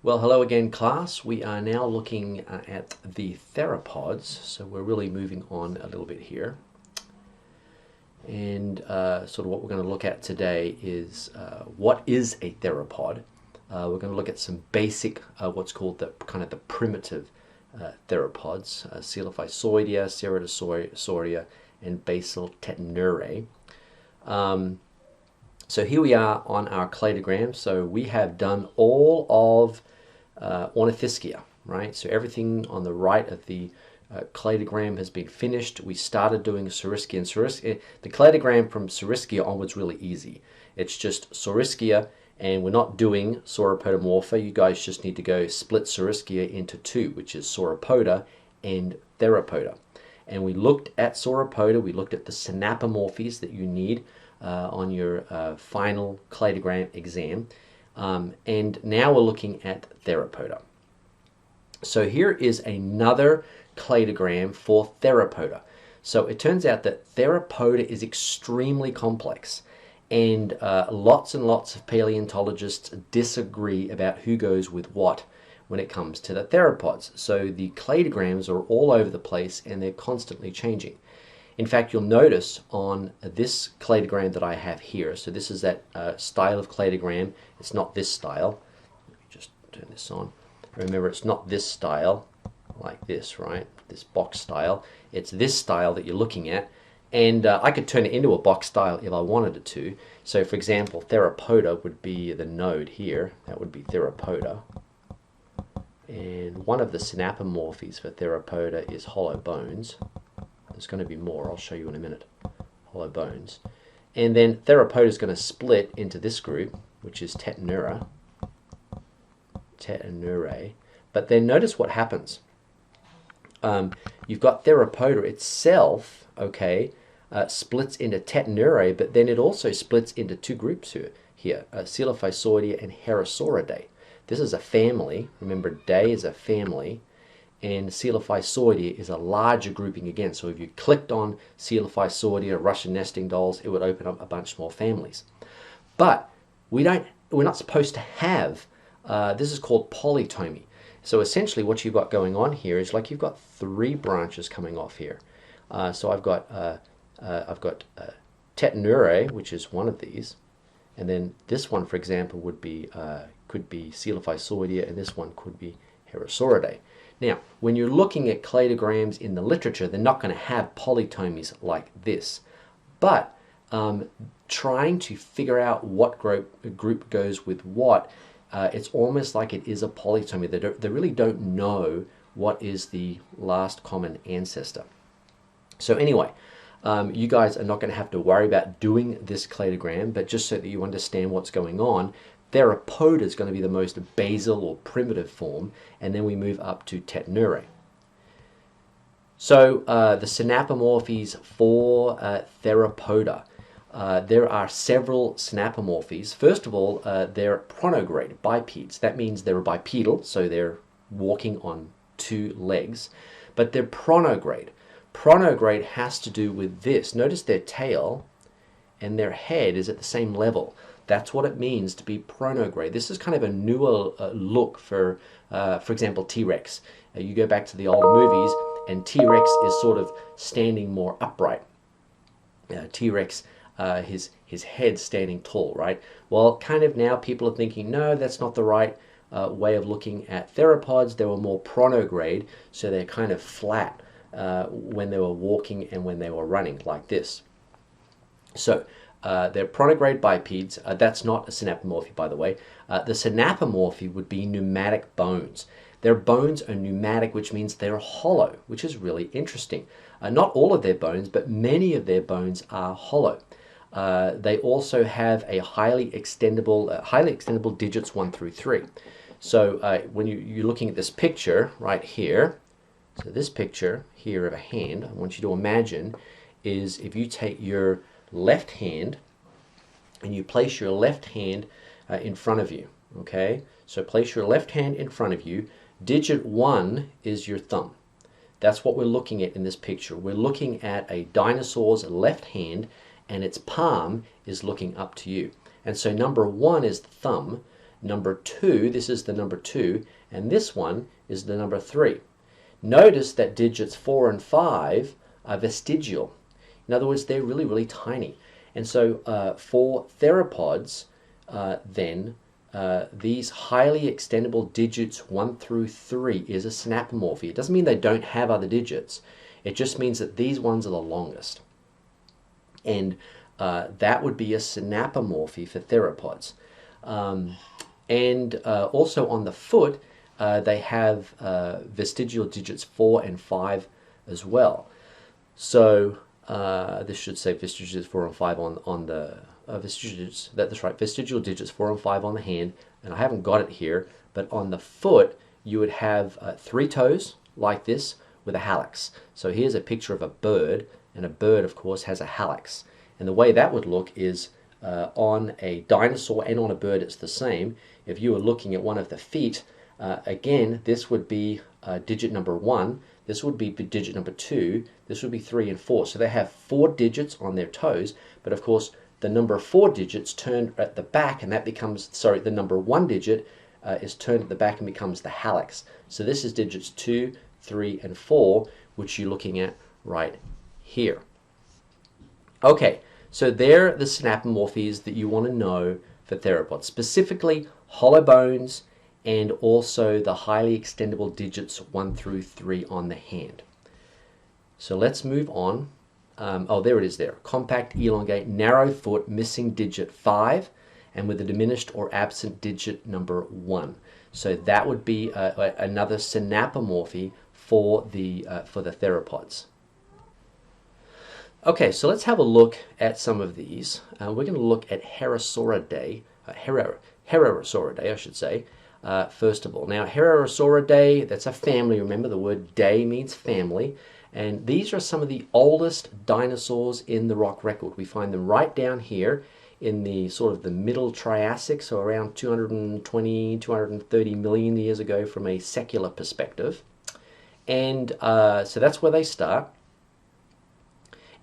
Well, hello again, class. We are now looking at the theropods, so we're really moving on a little bit here. And sort of what we're going to look at today is what is a theropod. We're going to look at some basic, what's called the kind of the primitive theropods, Coelophysoidea, Herrerasauridae, and basal Tetanurae. So here we are on our cladogram. So we have done all of Ornithischia, right? So everything on the right of the cladogram has been finished. We started doing Saurischia, and the cladogram from Saurischia onwards really easy. It's just Saurischia, and we're not doing Sauropodomorpha. You guys just need to go split Saurischia into two, which is Sauropoda and Theropoda. And we looked at Sauropoda, we looked at the synapomorphies that you need on your final cladogram exam. And now we're looking at Theropoda. So here is another cladogram for Theropoda. So it turns out that Theropoda is extremely complex, and lots of paleontologists disagree about who goes with what when it comes to the theropods. So the cladograms are all over the place and they're constantly changing. In fact, you'll notice on this cladogram that I have here, so this is that style of cladogram. It's not this style. Let me just turn this on. Remember, it's not this style like this, right? This box style. It's this style that you're looking at. And I could turn it into a box style if I wanted it to. So, for example, Theropoda would be the node here. That would be Theropoda. And one of the synapomorphies for Theropoda is hollow bones. There's going to be more. I'll show you in a minute. Hollow bones. And then Theropoda is going to split into this group, which is Tetanurae. But then notice what happens. You've got Theropoda itself, okay, splits into Tetanurae, but then it also splits into two groups here, Coelophysoidea and Herrerasauridae. This is a family. Remember, Day is a family, and Coelophysoidea is a larger grouping again. So if you clicked on Coelophysoidea, Russian nesting dolls, it would open up a bunch more families. But we're not supposed to have, this is called polytomy. So essentially what you've got going on here is like you've got three branches coming off here. So I've got Tetanurae, which is one of these, and then this one, for example, would be could be Coelophysoidea, and this one could be Herrerasauridae. Now, when you're looking at cladograms in the literature, they're not going to have polytomies like this. But trying to figure out what group goes with what, it's almost like it is a polytomy. They really don't know what is the last common ancestor. So anyway, you guys are not going to have to worry about doing this cladogram, but just so that you understand what's going on, Theropoda is going to be the most basal or primitive form, and then we move up to Tetanurae. So the synapomorphies for Theropoda. There are several synapomorphies. First of all, they're pronograde, bipeds. That means they're bipedal, so they're walking on two legs, but they're pronograde. Pronograde has to do with this. Notice their tail and their head is at the same level. That's what it means to be pronograde. This is kind of a newer look for example, T-Rex. You go back to the older movies, and T-Rex is sort of standing more upright. T-Rex, his head standing tall, right? Well, kind of now people are thinking, no, that's not the right way of looking at theropods. They were more pronograde, so they're kind of flat when they were walking and when they were running, like this. So they're pronograde bipeds. That's not a synapomorphy, by the way. The synapomorphy would be pneumatic bones. Their bones are pneumatic, which means they're hollow, which is really interesting. Not all of their bones, but many of their bones are hollow. They also have a highly extendable digits 1 through 3. So when you're looking at this picture right here, so this picture here of a hand, I want you to imagine is if you take your left hand and you place your left hand in front of you, okay? So place your left hand in front of you. Digit 1 is your thumb. That's what we're looking at in this picture. We're looking at a dinosaur's left hand, and its palm is looking up to you. And so number 1 is the thumb, number 2, this is the number 2, and this one is the number 3. Notice that digits 4 and 5 are vestigial. In other words, they're really, really tiny. And so for theropods, these highly extendable digits 1 through 3 is a synapomorphy. It doesn't mean they don't have other digits. It just means that these ones are the longest. And that would be a synapomorphy for theropods. Also on the foot, they have vestigial digits 4 and 5 as well. So this should say vestigial digits 4 and 5 on the vestigial digits. That's right, vestigial digits 4 and 5 on the hand, and I haven't got it here, but on the foot you would have 3 toes like this with a hallux. So here's a picture of a bird, and a bird of course has a hallux. And the way that would look is on a dinosaur and on a bird it's the same. If you were looking at one of the feet, again this would be digit number 1, this would be digit number 2, this would be 3 and 4. So they have 4 digits on their toes, but of course the number 4 digits turn at the back, and that becomes, sorry, the number 1 digit is turned at the back and becomes the hallux. So this is digits 2, 3, and 4, which you're looking at right here. Okay, so they're the synapomorphies that you want to know for theropods, specifically hollow bones and also the highly extendable digits 1 through 3 on the hand. So let's move on. Oh, there it is there. Compact, elongate, narrow foot, missing digit 5, and with a diminished or absent digit number 1. So that would be another synapomorphy for the theropods. Okay, so let's have a look at some of these. We're going to look at Herrerasauridae, Herrerasauridae, I should say, first of all. Now, Herrerasauridae, that's a family. Remember, the word day means family. And these are some of the oldest dinosaurs in the rock record. We find them right down here in the sort of the middle Triassic, so around 220, 230 million years ago from a secular perspective. And so that's where they start.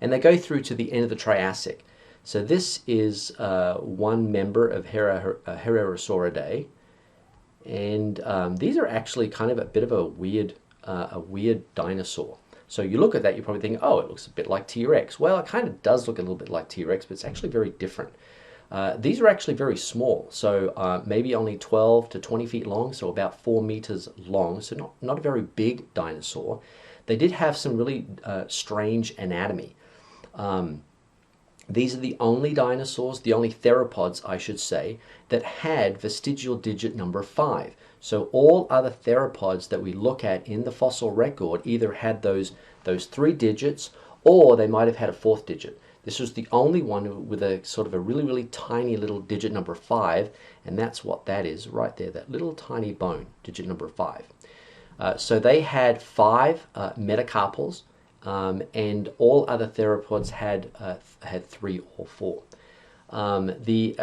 And they go through to the end of the Triassic. So this is one member of Herrerasauridae. And these are actually kind of a bit of a weird dinosaur. So you look at that, you probably think, oh, it looks a bit like T-Rex. Well, it kind of does look a little bit like T-Rex, but it's actually very different. These are actually very small, so maybe only 12 to 20 feet long, so about 4 meters long, so not a very big dinosaur. They did have some really strange anatomy. These are the only dinosaurs, the only theropods, I should say, that had vestigial digit number 5. So all other theropods that we look at in the fossil record either had those 3 digits, or they might have had a 4th digit. This was the only one with a sort of a really, really tiny little digit number 5, and that's what that is right there, that little tiny bone, digit number 5. So they had 5 metacarpals, and all other theropods had 3 or 4. The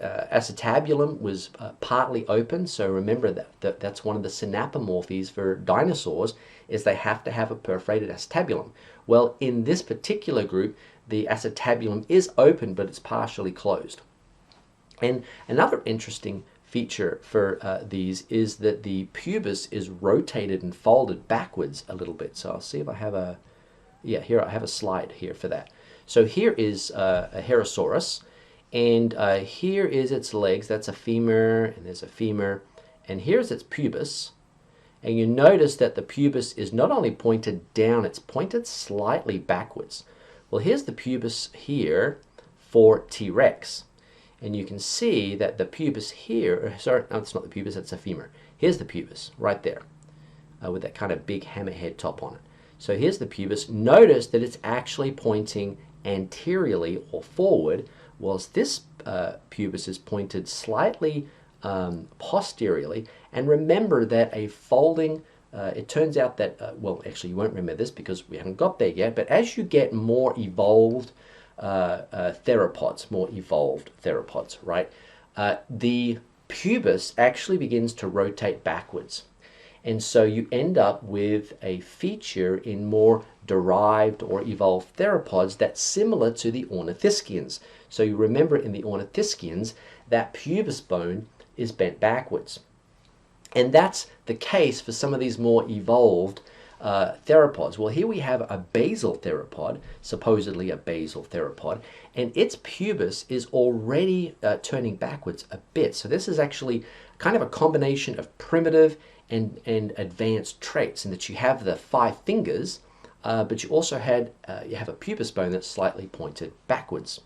acetabulum was partly open, so remember that's one of the synapomorphies for dinosaurs, is they have to have a perforated acetabulum. Well, in this particular group, the acetabulum is open, but it's partially closed. And another interesting feature for these is that the pubis is rotated and folded backwards a little bit. So I'll see if I have a, yeah, here I have a slide here for that. So here is a Herrerasaurus, and here is its legs. That's a femur, and there's a femur, and here's its pubis. And you notice that the pubis is not only pointed down, it's pointed slightly backwards. Well, here's the pubis here for T-Rex. And you can see that the pubis here, sorry, no, it's not the pubis, it's a femur. Here's the pubis right there with that kind of big hammerhead top on it. So here's the pubis. Notice that it's actually pointing anteriorly or forward, whilst this pubis is pointed slightly posteriorly. And remember that a folding, it turns out that, well, actually you won't remember this because we haven't got there yet, but as you get more evolved theropods, right, the pubis actually begins to rotate backwards. And so you end up with a feature in more derived or evolved theropods that's similar to the ornithischians. So you remember in the ornithischians, that pubis bone is bent backwards. And that's the case for some of these more evolved theropods. Well, here we have a basal theropod, supposedly a basal theropod, and its pubis is already turning backwards a bit. So this is actually kind of a combination of primitive and advanced traits, in that you have the 5 fingers, but you also you have a pubis bone that's slightly pointed backwards.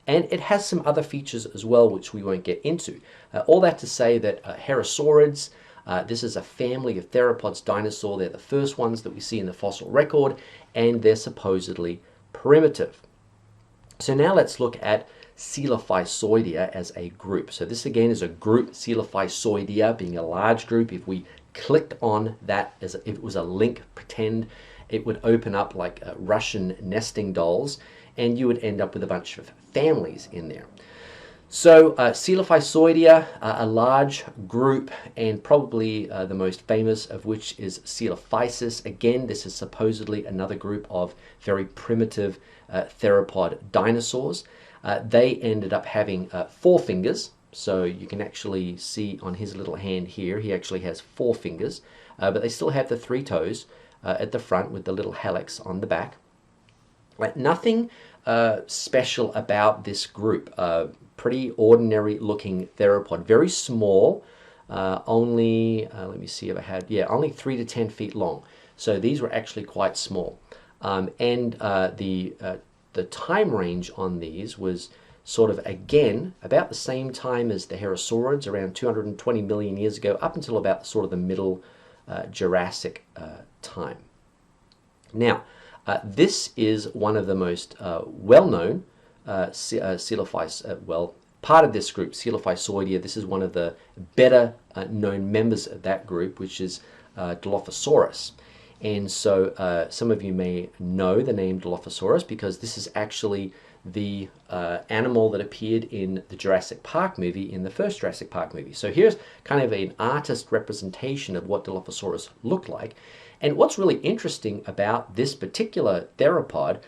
And it has some other features as well, which we won't get into. All that to say that Herrerasaurids, this is a family of theropods dinosaur. They're the first ones that we see in the fossil record, and they're supposedly primitive. So now let's look at Coelophysoidea as a group. So this again is a group, Coelophysoidea being a large group. If we clicked on that as if it was a link, pretend it would open up like Russian nesting dolls, and you would end up with a bunch of families in there. So Coelophysoidea, a large group, and probably the most famous of which is Coelophysis. Again, this is supposedly another group of very primitive theropod dinosaurs. They ended up having 4 fingers. So you can actually see on his little hand here, he actually has 4 fingers, but they still have the 3 toes at the front with the little hallux on the back. Nothing special about this group. Pretty ordinary looking theropod, very small, only, let me see if I had, yeah, only 3 to 10 feet long. So these were actually quite small. And the time range on these was sort of, again, about the same time as the Herrerasaurids, around 220 million years ago, up until about sort of the middle Jurassic time. Now, this is one of the most well-known part of this group, Coelophysoidea. This is one of the better known members of that group, which is Dilophosaurus. And so some of you may know the name Dilophosaurus because this is actually the animal that appeared in the Jurassic Park movie, in the first Jurassic Park movie. So here's kind of an artist representation of what Dilophosaurus looked like. And what's really interesting about this particular theropod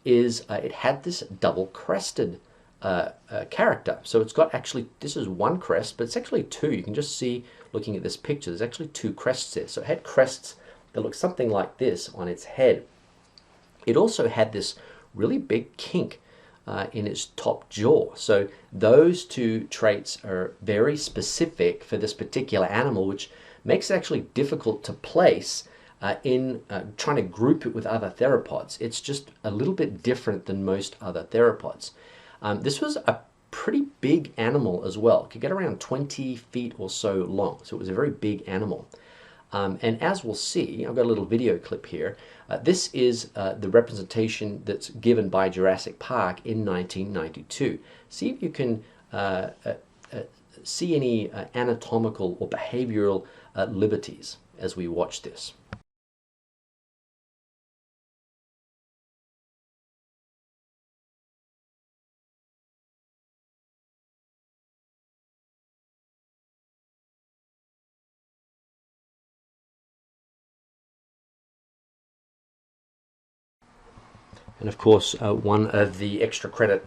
is it had this double-crested character. So it's got actually, this is one crest, but it's actually 2. You can just see, looking at this picture, there's actually 2 crests there. So it had crests that look something like this on its head. It also had this really big kink in its top jaw. So those 2 traits are very specific for this particular animal, which makes it actually difficult to place in trying to group it with other theropods. It's just a little bit different than most other theropods. This was a pretty big animal as well. It could get around 20 feet or so long, so it was a very big animal. And as we'll see, I've got a little video clip here. This is the representation that's given by Jurassic Park in 1992. See if you can see any anatomical or behavioral liberties as we watch this. And of course, one of the extra credit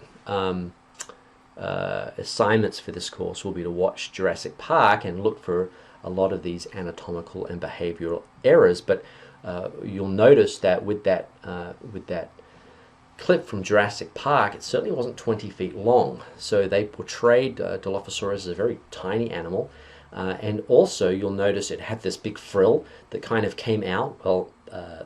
assignments for this course will be to watch Jurassic Park and look for a lot of these anatomical and behavioral errors. But you'll notice that with that clip from Jurassic Park, it certainly wasn't 20 feet long. So they portrayed Dilophosaurus as a very tiny animal. And also, you'll notice it had this big frill that kind of came out. Well,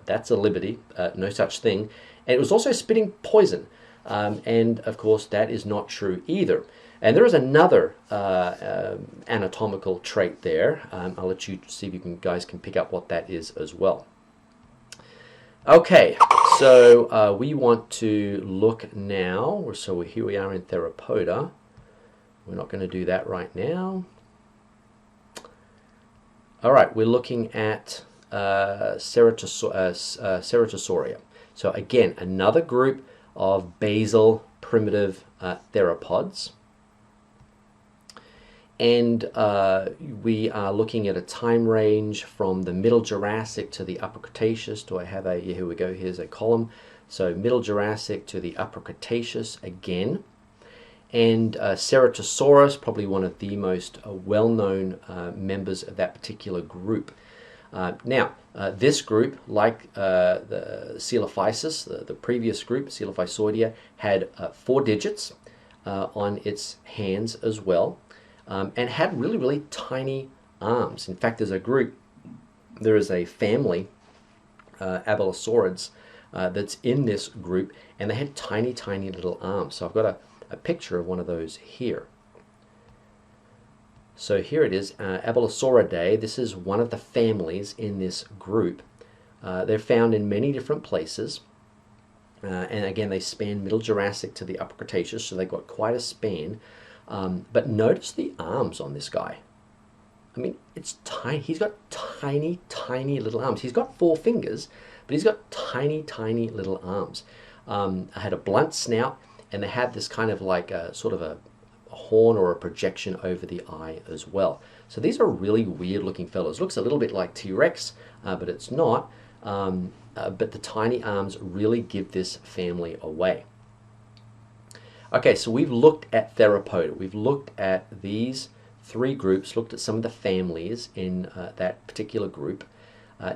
that's a liberty, no such thing. And it was also spitting poison. And of course, that is not true either. And there is another anatomical trait there. I'll let you see if you guys can pick up what that is as well. Okay, so we want to look now. So here we are in Theropoda. We're not going to do that right now. All right, we're looking at Ceratosauria. So again, another group of basal primitive theropods. And we are looking at a time range from the Middle Jurassic to the Upper Cretaceous. Do I have a, yeah, here we go, here's a column. So Middle Jurassic to the Upper Cretaceous again. and Ceratosaurus, probably one of the most well-known members of that particular group. This group, like the Coelophysis, the previous group, Coelophysoidea, had 4 digits on its hands as well, and had really, really tiny arms. In fact, there is a family, Allosaurids, that's in this group, and they had tiny, tiny little arms. So I've got a picture of one of those here. So here it is, Allosauridae. This is one of the families in this group. They're found in many different places. And again, they span Middle Jurassic to the Upper Cretaceous, so they've got quite a span. But notice the arms on this guy. I mean, it's tiny. He's got tiny, tiny little arms. He's got 4 fingers, but he's got tiny, tiny little arms. I had a blunt snout, and they had this kind of like sort of a horn or a projection over the eye as well. So these are really weird looking fellows. Looks a little bit like T-Rex, but it's not. But the tiny arms really give this family away. Okay, so we've looked at Theropoda. We've looked at these 3 groups, looked at some of the families in that particular group.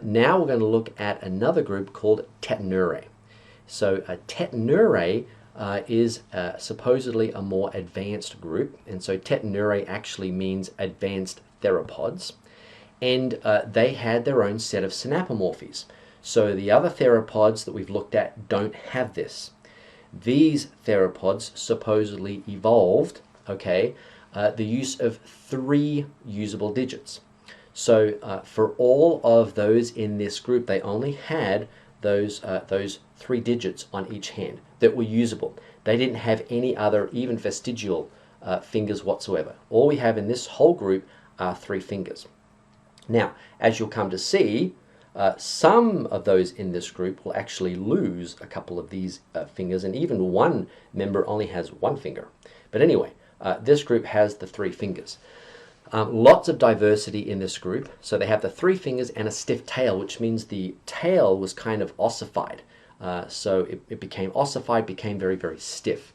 Now we're going to look at another group called Tetanurae. So Tetanurae is supposedly a more advanced group, and so Tetanurae actually means advanced theropods, and they had their own set of synapomorphies. So the other theropods that we've looked at don't have this. These theropods supposedly evolved, okay, the use of 3 usable digits. So for all of those in this group, they only had those 3 digits on each hand that were usable. They didn't have any other, even vestigial fingers whatsoever. All we have in this whole group are 3 fingers. Now, as you'll come to see, some of those in this group will actually lose a couple of these fingers, and even one member only has 1 finger. But anyway, this group has the 3 fingers. Lots of diversity in this group. So they have the 3 fingers and a stiff tail, which means the tail was kind of ossified. So it became ossified, became very, very stiff.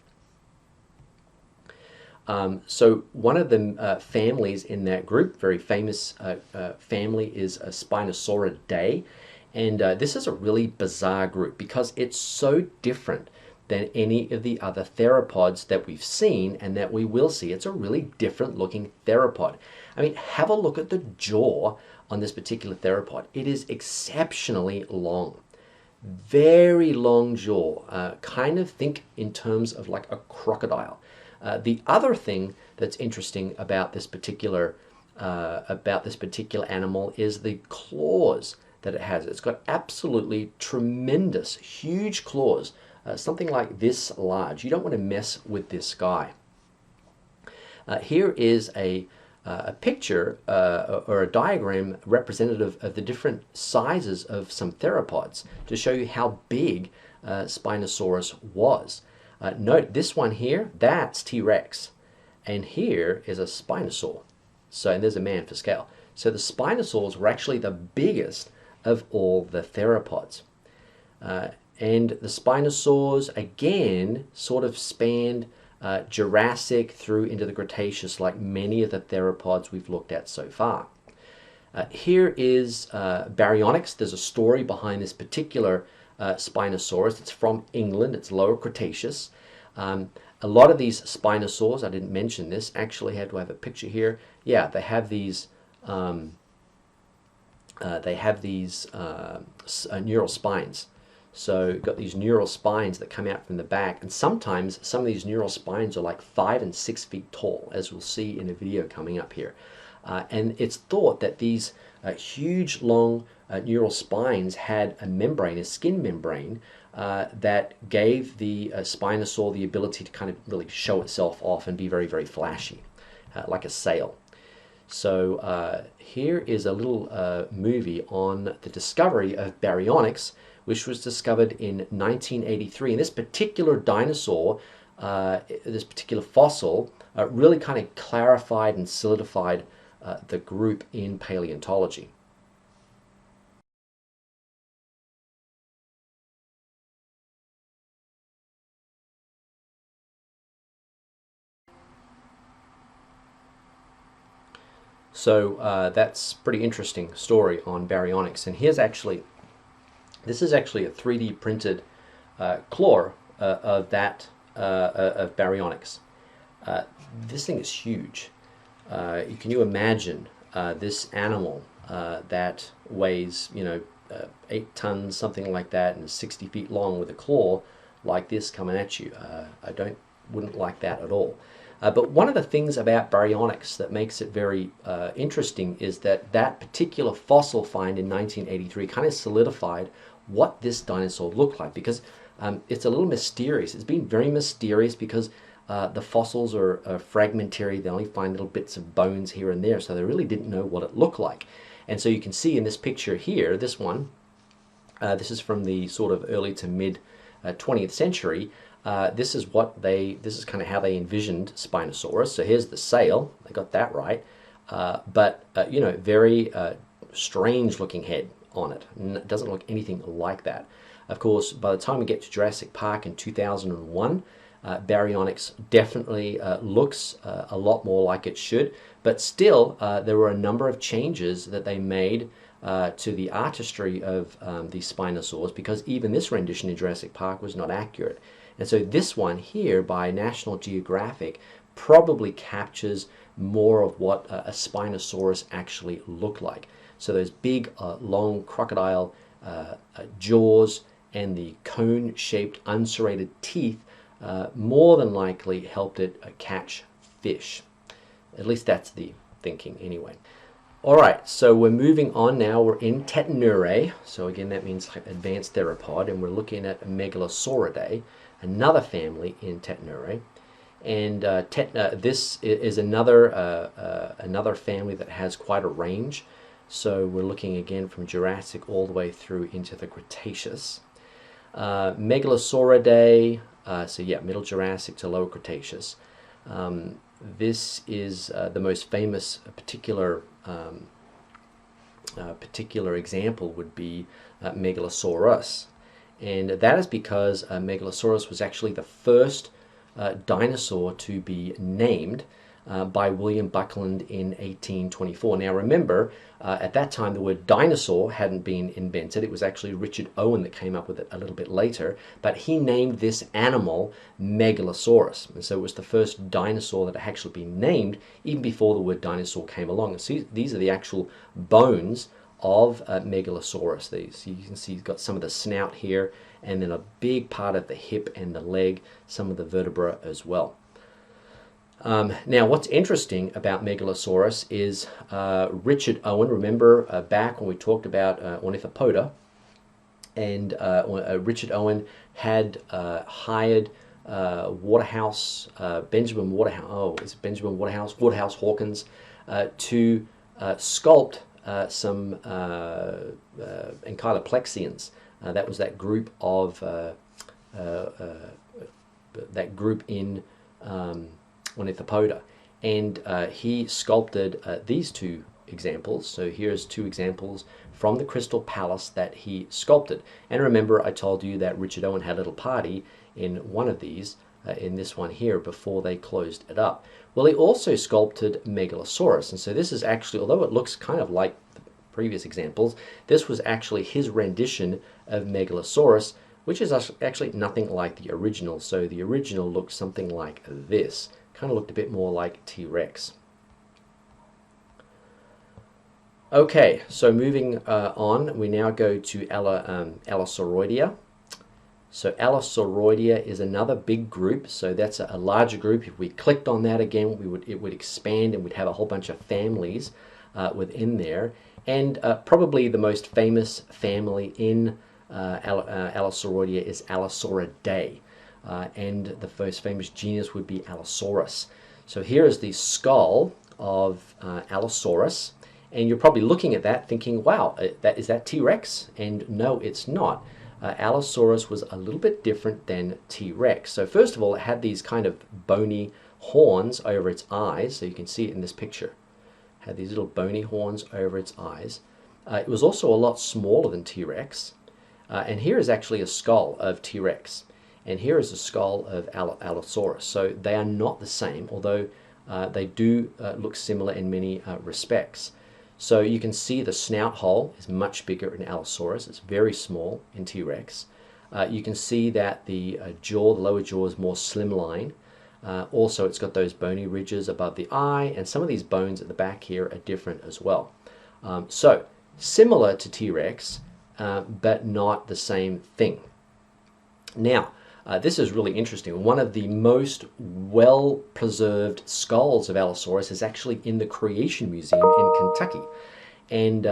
So one of the families in that group, very famous family, is Spinosauridae. And this is a really bizarre group because it's so different than any of the other theropods that we've seen and that we will see. It's a really different looking theropod. I mean, have a look at the jaw on this particular theropod. It is exceptionally long. Very long jaw. Kind of think in terms of like a crocodile. The other thing that's interesting about this particular animal is the claws that it has. It's got absolutely tremendous, huge claws. Something like this large. You don't want to mess with this guy. Here is a picture or a diagram representative of the different sizes of some theropods to show you how big Spinosaurus was. Note this one here, that's T-Rex, and here is a Spinosaur. So, and there's a man for scale. So the Spinosaurs were actually the biggest of all the theropods. And the Spinosaurs, again, sort of spanned Jurassic through into the Cretaceous like many of the theropods we've looked at so far. Here is Baryonyx. There's a story behind this particular Spinosaurus. It's from England. It's Lower Cretaceous. A lot of these Spinosaurs, I didn't mention this, actually do I have a picture here? Yeah, they have these neural spines. So you've got these neural spines that come out from the back, and sometimes some of these neural spines are like 5 and 6 feet tall, as we'll see in a video coming up here. And it's thought that these huge, long neural spines had a membrane, a skin membrane, that gave the Spinosaur the ability to kind of really show itself off and be very, very flashy, like a sail. So here is a little movie on the discovery of Baryonyx, which was discovered in 1983. And this particular dinosaur, this particular fossil, really kind of clarified and solidified the group in paleontology. So that's pretty interesting story on Baryonyx. And here's actually, this is actually a 3D printed claw of of Baryonyx. This thing is huge. Can you imagine this animal that weighs, 8 tons, something like that, and is 60 feet long with a claw like this coming at you? Wouldn't like that at all. But one of the things about Baryonyx that makes it very interesting is that particular fossil find in 1983 kind of solidified what this dinosaur looked like, because it's a little mysterious. It's been very mysterious because the fossils are fragmentary. They only find little bits of bones here and there, so they really didn't know what it looked like. And so you can see in this picture here, this one, this is from the sort of early to mid 20th century. This is kind of how they envisioned Spinosaurus. So here's the sail. They got that right. But very strange looking head on it. It doesn't look anything like that. Of course, by the time we get to Jurassic Park in 2001, Baryonyx definitely looks a lot more like it should, but still there were a number of changes that they made to the artistry of the Spinosaurs, because even this rendition in Jurassic Park was not accurate. And so this one here by National Geographic probably captures more of what a Spinosaurus actually looked like. So those big, long crocodile jaws and the cone-shaped unserrated teeth more than likely helped it catch fish. At least that's the thinking anyway. All right, so we're moving on now. We're in Tetanurae. So again, that means advanced theropod, and we're looking at Megalosauridae, another family in Tetanurae. And this is another family that has quite a range. So we're looking again from Jurassic all the way through into the Cretaceous. Megalosauridae, Middle Jurassic to Lower Cretaceous. This is the most famous particular example would be Megalosaurus. And that is because Megalosaurus was actually the first dinosaur to be named by William Buckland in 1824. Now remember, at that time the word dinosaur hadn't been invented. It was actually Richard Owen that came up with it a little bit later, but he named this animal Megalosaurus. And so it was the first dinosaur that had actually been named even before the word dinosaur came along. And so these are the actual bones of Megalosaurus. You can see you've got some of the snout here, and then a big part of the hip and the leg, some of the vertebra as well. Now, what's interesting about Megalosaurus is Richard Owen. Remember back when we talked about Ornithopoda, and Richard Owen had hired Waterhouse, Benjamin Waterhouse, Waterhouse Hawkins, to sculpt some Encyloplexians. That was that group of in Ornithopoda, and he sculpted these two examples. So here's two examples from the Crystal Palace that he sculpted. And remember, I told you that Richard Owen had a little party in one of these, in this one here, before they closed it up. Well, he also sculpted Megalosaurus, and so this is actually, although it looks kind of like the previous examples, this was actually his rendition of Megalosaurus, which is actually nothing like the original. So the original looked something like this. Kind of looked a bit more like T-Rex. Okay, so moving on, we now go to Allosauridae. So Allosauridae is another big group, so that's a larger group. If we clicked on that again, it would expand, and we'd have a whole bunch of families within there. And probably the most famous family in Allosauridae is Allosauridae. And the most famous genus would be Allosaurus. So here is the skull of Allosaurus, and you're probably looking at that thinking, wow, is that T-Rex? And no, it's not. Allosaurus was a little bit different than T-Rex. So first of all, it had these kind of bony horns over its eyes, so you can see it in this picture. It had these little bony horns over its eyes. It was also a lot smaller than T-Rex. And here is actually a skull of T-Rex. And here is a skull of Allosaurus. So they are not the same, although They do look similar in many respects. So you can see the snout hole is much bigger in Allosaurus. It's very small in T-Rex. You can see that the jaw, the lower jaw, is more slimline. Also, it's got those bony ridges above the eye, and some of these bones at the back here are different as well. So, similar to T-Rex, but not the same thing. Now, this is really interesting. One of the most well-preserved skulls of Allosaurus is actually in the Creation Museum in Kentucky. And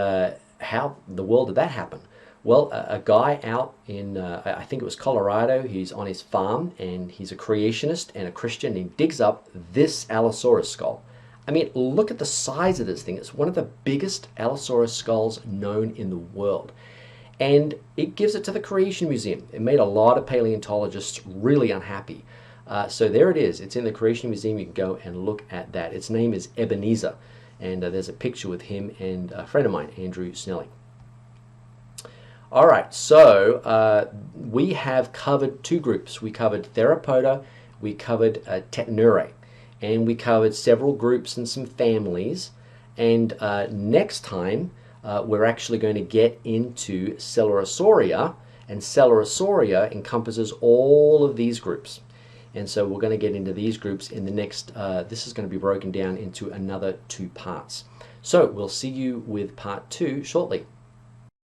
how in the world did that happen? Well, a guy out in, I think it was Colorado, he's on his farm, and he's a creationist and a Christian, and he digs up this Allosaurus skull. I mean, look at the size of this thing. It's one of the biggest Allosaurus skulls known in the world. And it gives it to the Creation Museum. It made a lot of paleontologists really unhappy. So there it is. It's in the Creation Museum. You can go and look at that. Its name is Ebenezer. And there's a picture with him and a friend of mine, Andrew Snelling. All right, so we have covered two groups. We covered Theropoda, we covered Tetanurae, and we covered several groups and some families. And next time, we're actually going to get into Coelurosauria, and Coelurosauria encompasses all of these groups. And so we're going to get into these groups in the next, this is going to be broken down into another 2 parts. So we'll see you with part 2 shortly.